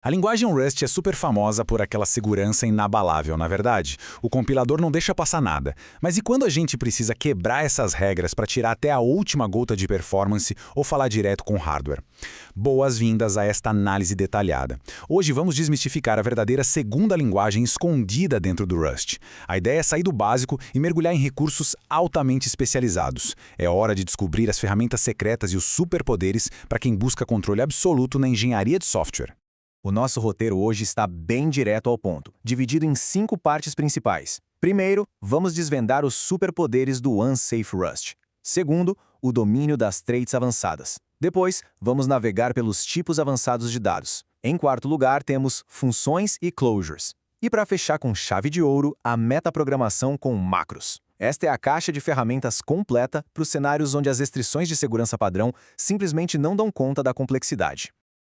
A linguagem Rust é super famosa por aquela segurança inabalável, na verdade. O compilador não deixa passar nada. Mas e quando a gente precisa quebrar essas regras para tirar até a última gota de performance ou falar direto com o hardware? Boas-vindas a esta análise detalhada. Hoje vamos desmistificar a verdadeira segunda linguagem escondida dentro do Rust. A ideia é sair do básico e mergulhar em recursos altamente especializados. É hora de descobrir as ferramentas secretas e os superpoderes para quem busca controle absoluto na engenharia de software. O nosso roteiro hoje está bem direto ao ponto, dividido em 5 partes principais. Primeiro, vamos desvendar os superpoderes do Unsafe Rust. Segundo, o domínio das traits avançadas. Depois, vamos navegar pelos tipos avançados de dados. Em quarto lugar, temos funções e closures. E para fechar com chave de ouro, a metaprogramação com macros. Esta é a caixa de ferramentas completa para os cenários onde as restrições de segurança padrão simplesmente não dão conta da complexidade.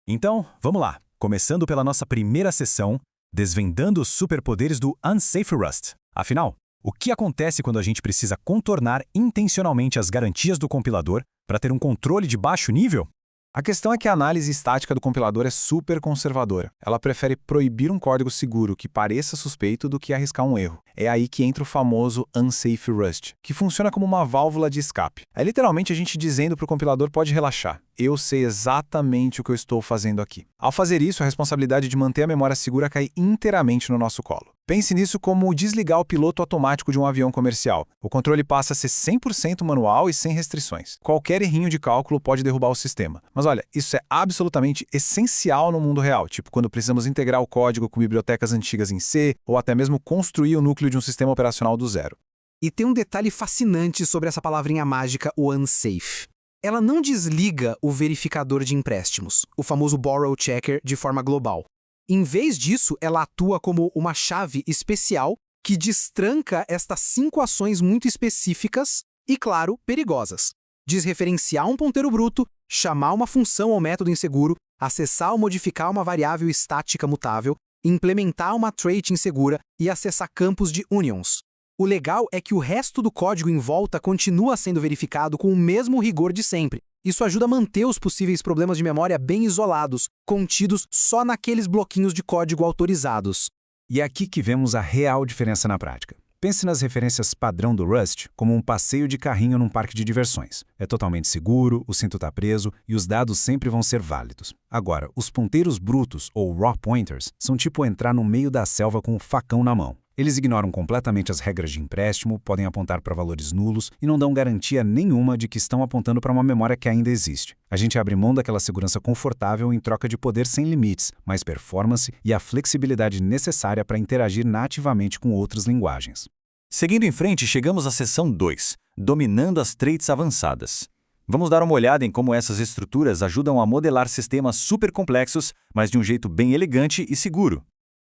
Então, vamos lá. Começando pela nossa primeira sessão, desvendando os superpoderes do Unsafe Rust. Afinal, o que acontece quando a gente precisa contornar intencionalmente as garantias do compilador para ter um controle de baixo nível? A questão é que a análise estática do compilador é super conservadora. Ela prefere proibir um código seguro que pareça suspeito do que arriscar um erro. É aí que entra o famoso Unsafe Rust, que funciona como uma válvula de escape. É literalmente a gente dizendo para o compilador: pode relaxar, eu sei exatamente o que eu estou fazendo aqui. Ao fazer isso, a responsabilidade de manter a memória segura cai inteiramente no nosso colo. Pense nisso como desligar o piloto automático de um avião comercial. O controle passa a ser 100% manual e sem restrições. Qualquer errinho de cálculo pode derrubar o sistema. Mas olha, isso é absolutamente essencial no mundo real, tipo quando precisamos integrar o código com bibliotecas antigas em C, ou até mesmo construir o núcleo de um sistema operacional do zero. E tem um detalhe fascinante sobre essa palavrinha mágica, o unsafe. Ela não desliga o verificador de empréstimos, o famoso borrow checker, de forma global. Em vez disso, ela atua como uma chave especial que destranca estas 5 ações muito específicas e, claro, perigosas. Desreferenciar um ponteiro bruto, chamar uma função ou método inseguro, acessar ou modificar uma variável estática mutável, implementar uma trait insegura e acessar campos de unions. O legal é que o resto do código em volta continua sendo verificado com o mesmo rigor de sempre. Isso ajuda a manter os possíveis problemas de memória bem isolados, contidos só naqueles bloquinhos de código autorizados. E é aqui que vemos a real diferença na prática. Pense nas referências padrão do Rust como um passeio de carrinho num parque de diversões. É totalmente seguro, o cinto está preso e os dados sempre vão ser válidos. Agora, os ponteiros brutos, ou raw pointers, são tipo entrar no meio da selva com o facão na mão. Eles ignoram completamente as regras de empréstimo, podem apontar para valores nulos e não dão garantia nenhuma de que estão apontando para uma memória que ainda existe. A gente abre mão daquela segurança confortável em troca de poder sem limites, mais performance e a flexibilidade necessária para interagir nativamente com outras linguagens. Seguindo em frente, chegamos à seção 2, dominando as traits avançadas. Vamos dar uma olhada em como essas estruturas ajudam a modelar sistemas super complexos, mas de um jeito bem elegante e seguro.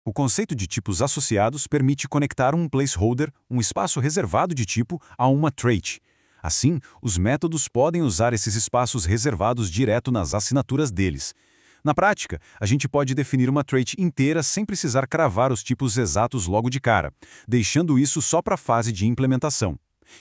O conceito de tipos associados permite conectar um placeholder, um espaço reservado de tipo, a uma trait. Assim, os métodos podem usar esses espaços reservados direto nas assinaturas deles. Na prática, a gente pode definir uma trait inteira sem precisar cravar os tipos exatos logo de cara, deixando isso só para a fase de implementação.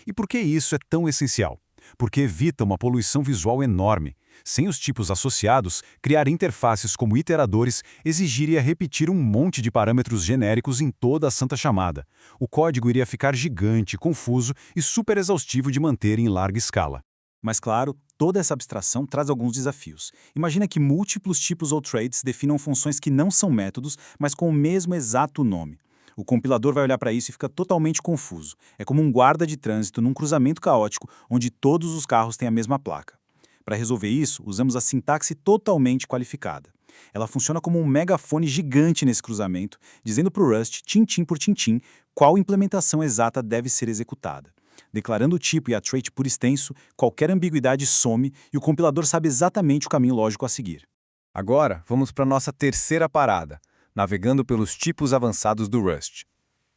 E por que isso é tão essencial? Porque evita uma poluição visual enorme. Sem os tipos associados, criar interfaces como iteradores exigiria repetir um monte de parâmetros genéricos em toda a santa chamada. O código iria ficar gigante, confuso e super exaustivo de manter em larga escala. Mas claro, toda essa abstração traz alguns desafios. Imagina que múltiplos tipos ou traits definam funções que não são métodos, mas com o mesmo exato nome. O compilador vai olhar para isso e fica totalmente confuso. É como um guarda de trânsito num cruzamento caótico onde todos os carros têm a mesma placa. Para resolver isso, usamos a sintaxe totalmente qualificada. Ela funciona como um megafone gigante nesse cruzamento, dizendo para o Rust, tintim por tintim, qual implementação exata deve ser executada. Declarando o tipo e a trait por extenso, qualquer ambiguidade some e o compilador sabe exatamente o caminho lógico a seguir. Agora, vamos para a nossa terceira parada, navegando pelos tipos avançados do Rust.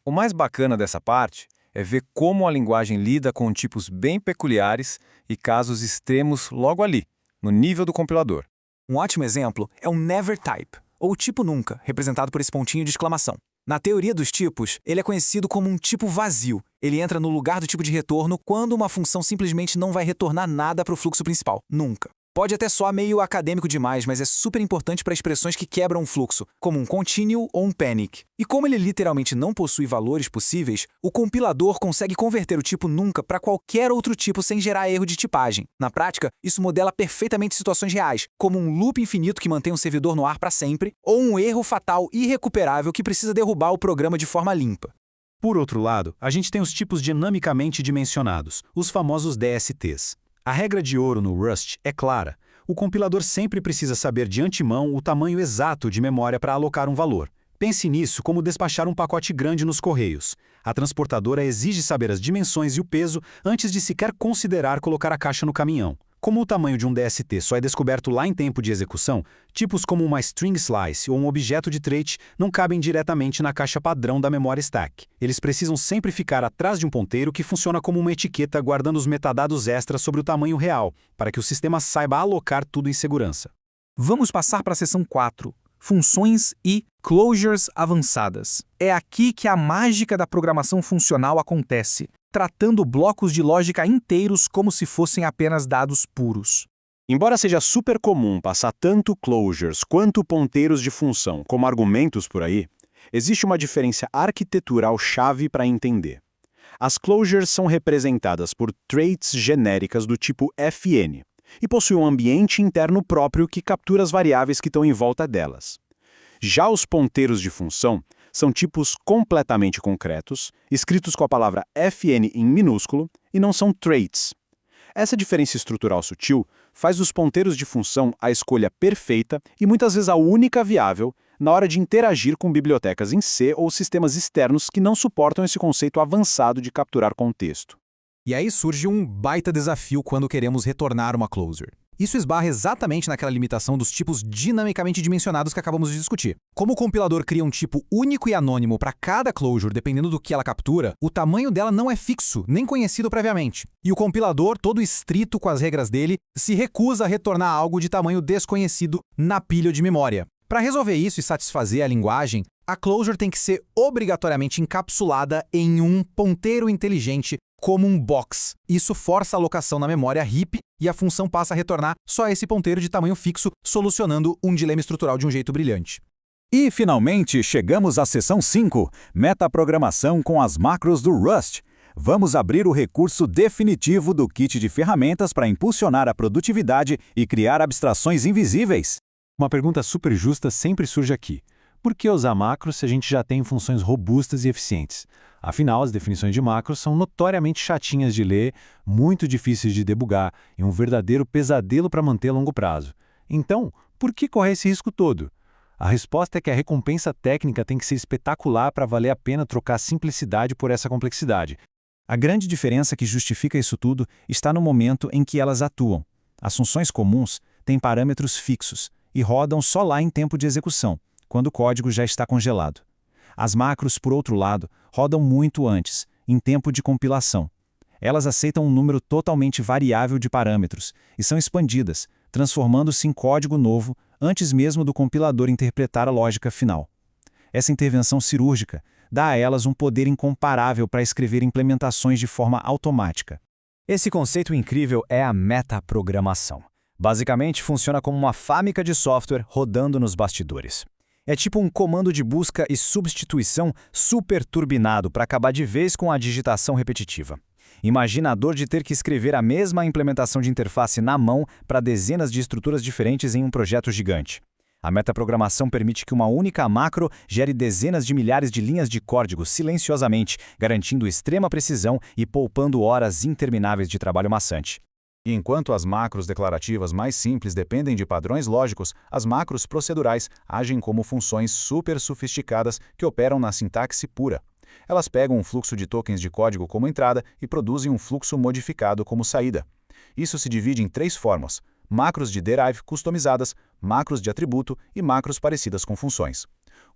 O mais bacana dessa parte é ver como a linguagem lida com tipos bem peculiares e casos extremos logo ali, no nível do compilador. Um ótimo exemplo é o never type, ou tipo nunca, representado por esse pontinho de exclamação. Na teoria dos tipos, ele é conhecido como um tipo vazio. Ele entra no lugar do tipo de retorno quando uma função simplesmente não vai retornar nada para o fluxo principal, nunca. Pode até soar meio acadêmico demais, mas é super importante para expressões que quebram o fluxo, como um continue ou um panic. E como ele literalmente não possui valores possíveis, o compilador consegue converter o tipo nunca para qualquer outro tipo sem gerar erro de tipagem. Na prática, isso modela perfeitamente situações reais, como um loop infinito que mantém um servidor no ar para sempre, ou um erro fatal irrecuperável que precisa derrubar o programa de forma limpa. Por outro lado, a gente tem os tipos dinamicamente dimensionados, os famosos DSTs. A regra de ouro no Rust é clara. O compilador sempre precisa saber de antemão o tamanho exato de memória para alocar um valor. Pense nisso como despachar um pacote grande nos correios. A transportadora exige saber as dimensões e o peso antes de sequer considerar colocar a caixa no caminhão. Como o tamanho de um DST só é descoberto lá em tempo de execução, tipos como uma string slice ou um objeto de trait não cabem diretamente na caixa padrão da memória stack. Eles precisam sempre ficar atrás de um ponteiro que funciona como uma etiqueta guardando os metadados extras sobre o tamanho real, para que o sistema saiba alocar tudo em segurança. Vamos passar para a seção 4. Funções e closures avançadas. É aqui que a mágica da programação funcional acontece, tratando blocos de lógica inteiros como se fossem apenas dados puros. Embora seja super comum passar tanto closures quanto ponteiros de função como argumentos por aí, existe uma diferença arquitetural chave para entender. As closures são representadas por traits genéricas do tipo fn, e possui um ambiente interno próprio que captura as variáveis que estão em volta delas. Já os ponteiros de função são tipos completamente concretos, escritos com a palavra fn em minúsculo, e não são traits. Essa diferença estrutural sutil faz dos ponteiros de função a escolha perfeita e muitas vezes a única viável na hora de interagir com bibliotecas em C ou sistemas externos que não suportam esse conceito avançado de capturar contexto. E aí surge um baita desafio quando queremos retornar uma closure. Isso esbarra exatamente naquela limitação dos tipos dinamicamente dimensionados que acabamos de discutir. Como o compilador cria um tipo único e anônimo para cada closure, dependendo do que ela captura, o tamanho dela não é fixo, nem conhecido previamente. E o compilador, todo estrito com as regras dele, se recusa a retornar algo de tamanho desconhecido na pilha de memória. Para resolver isso e satisfazer a linguagem, a closure tem que ser obrigatoriamente encapsulada em um ponteiro inteligente como um box. Isso força a alocação na memória heap e a função passa a retornar só esse ponteiro de tamanho fixo, solucionando um dilema estrutural de um jeito brilhante. E, finalmente, chegamos à seção 5, metaprogramação com as macros do Rust. Vamos abrir o recurso definitivo do kit de ferramentas para impulsionar a produtividade e criar abstrações invisíveis. Uma pergunta super justa sempre surge aqui. Por que usar macros se a gente já tem funções robustas e eficientes? Afinal, as definições de macros são notoriamente chatinhas de ler, muito difíceis de debugar e um verdadeiro pesadelo para manter a longo prazo. Então, por que correr esse risco todo? A resposta é que a recompensa técnica tem que ser espetacular para valer a pena trocar a simplicidade por essa complexidade. A grande diferença que justifica isso tudo está no momento em que elas atuam. As funções comuns têm parâmetros fixos e rodam só lá em tempo de execução, quando o código já está congelado. As macros, por outro lado, rodam muito antes, em tempo de compilação. Elas aceitam um número totalmente variável de parâmetros e são expandidas, transformando-se em código novo antes mesmo do compilador interpretar a lógica final. Essa intervenção cirúrgica dá a elas um poder incomparável para escrever implementações de forma automática. Esse conceito incrível é a metaprogramação. Basicamente, funciona como uma fábrica de software rodando nos bastidores. É tipo um comando de busca e substituição super turbinado para acabar de vez com a digitação repetitiva. Imagina a dor de ter que escrever a mesma implementação de interface na mão para dezenas de estruturas diferentes em um projeto gigante. A metaprogramação permite que uma única macro gere dezenas de milhares de linhas de código silenciosamente, garantindo extrema precisão e poupando horas intermináveis de trabalho maçante. E enquanto as macros declarativas mais simples dependem de padrões lógicos, as macros procedurais agem como funções super sofisticadas que operam na sintaxe pura. Elas pegam um fluxo de tokens de código como entrada e produzem um fluxo modificado como saída. Isso se divide em 3 formas: macros de derive customizadas, macros de atributo e macros parecidas com funções.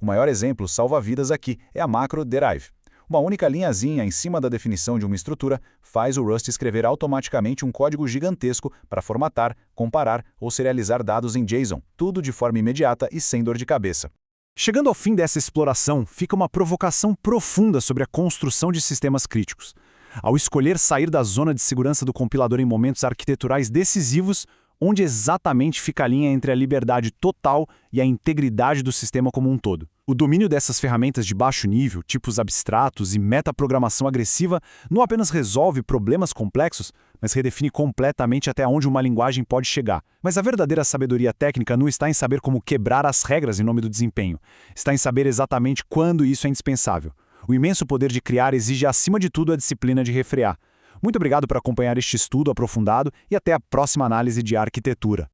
O maior exemplo salva-vidas aqui é a macro derive. Uma única linhazinha em cima da definição de uma estrutura faz o Rust escrever automaticamente um código gigantesco para formatar, comparar ou serializar dados em JSON, tudo de forma imediata e sem dor de cabeça. Chegando ao fim dessa exploração, fica uma provocação profunda sobre a construção de sistemas críticos. Ao escolher sair da zona de segurança do compilador em momentos arquiteturais decisivos, Onde exatamente fica a linha entre a liberdade total e a integridade do sistema como um todo? O domínio dessas ferramentas de baixo nível, tipos abstratos e metaprogramação agressiva, não apenas resolve problemas complexos, mas redefine completamente até onde uma linguagem pode chegar. Mas a verdadeira sabedoria técnica não está em saber como quebrar as regras em nome do desempenho. Está em saber exatamente quando isso é indispensável. O imenso poder de criar exige, acima de tudo, a disciplina de refrear. Muito obrigado por acompanhar este estudo aprofundado e até a próxima análise de arquitetura.